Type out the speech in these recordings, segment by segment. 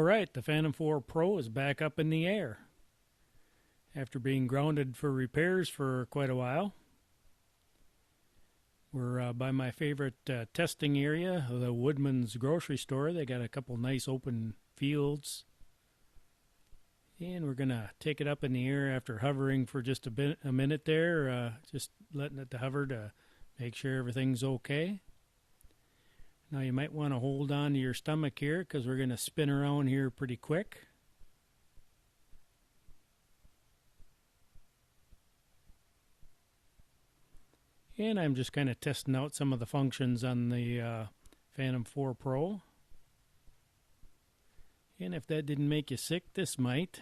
All right, the Phantom 4 Pro is back up in the air after being grounded for repairs for quite a while. We're by my favorite testing area, the Woodman's grocery store. They got a couple nice open fields. And we're going to take it up in the air after hovering for just a minute there, just letting it hover to make sure everything's okay. Now you might want to hold on to your stomach here because we're going to spin around here pretty quick. And I'm just kind of testing out some of the functions on the Phantom 4 Pro. And if that didn't make you sick, this might.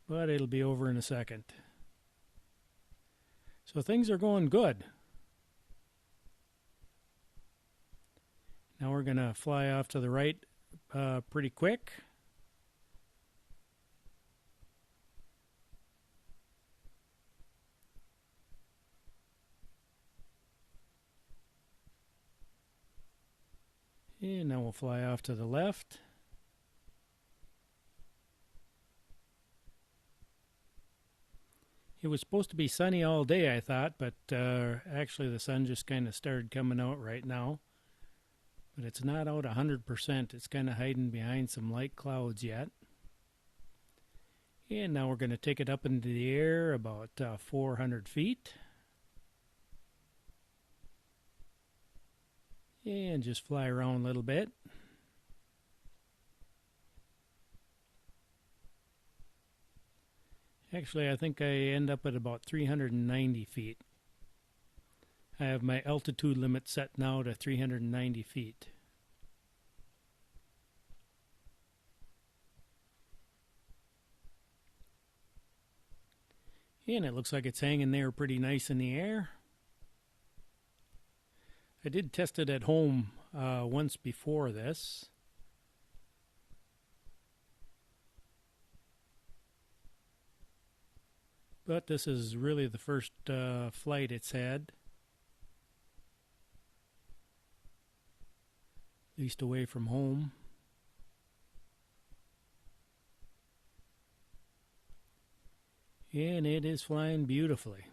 But it'll be over in a second. So things are going good. Now we're going to fly off to the right pretty quick. And now we'll fly off to the left. It was supposed to be sunny all day, I thought, but actually the sun just kind of started coming out right now. But it's not out 100%. It's kind of hiding behind some light clouds yet. And now we're going to take it up into the air about 400 feet. And just fly around a little bit. Actually, I think I end up at about 390 feet. I have my altitude limit set now to 390 feet. And it looks like it's hanging there pretty nice in the air. I did test it at home once before this. But this is really the first flight it's had. At least away from home. And it is flying beautifully.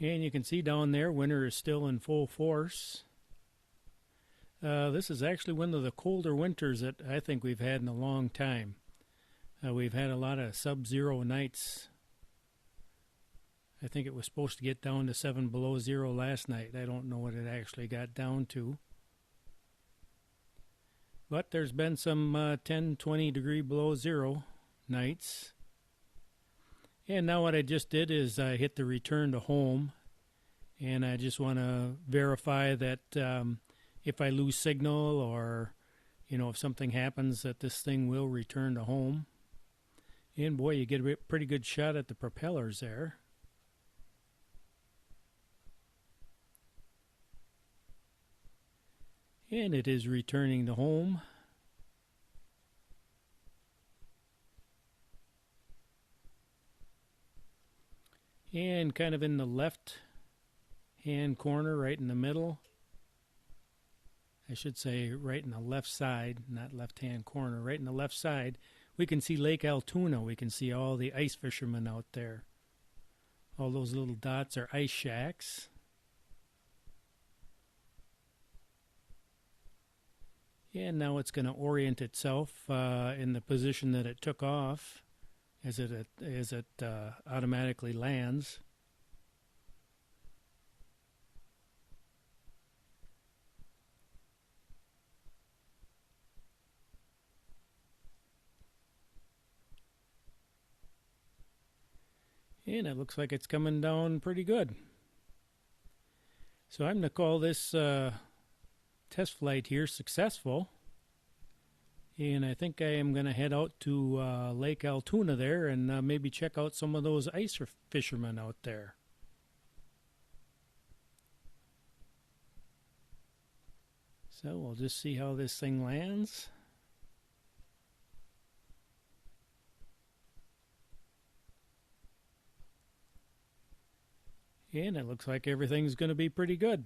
And you can see down there, winter is still in full force. This is actually one of the colder winters that I think we've had in a long time. We've had a lot of sub-zero nights. I think it was supposed to get down to 7 below zero last night. I don't know what it actually got down to. But there's been some 10, 20 degree below zero nights. And now what I just did is I hit the return to home, and I just want to verify that if I lose signal or, if something happens, that this thing will return to home. And boy, you get a pretty good shot at the propellers there. And it is returning to home. And kind of in the left hand corner, right in the middle. I should say right in the left side, not left hand corner, right in the left side, we can see Lake Altoona. We can see all the ice fishermen out there. All those little dots are ice shacks. And now it's going to orient itself in the position that it took off as it automatically lands. And it looks like it's coming down pretty good. So I'm going to call this test flight here successful. And I think I am going to head out to Lake Altoona there and maybe check out some of those ice fishermen out there. So we'll just see how this thing lands. And it looks like everything's going to be pretty good.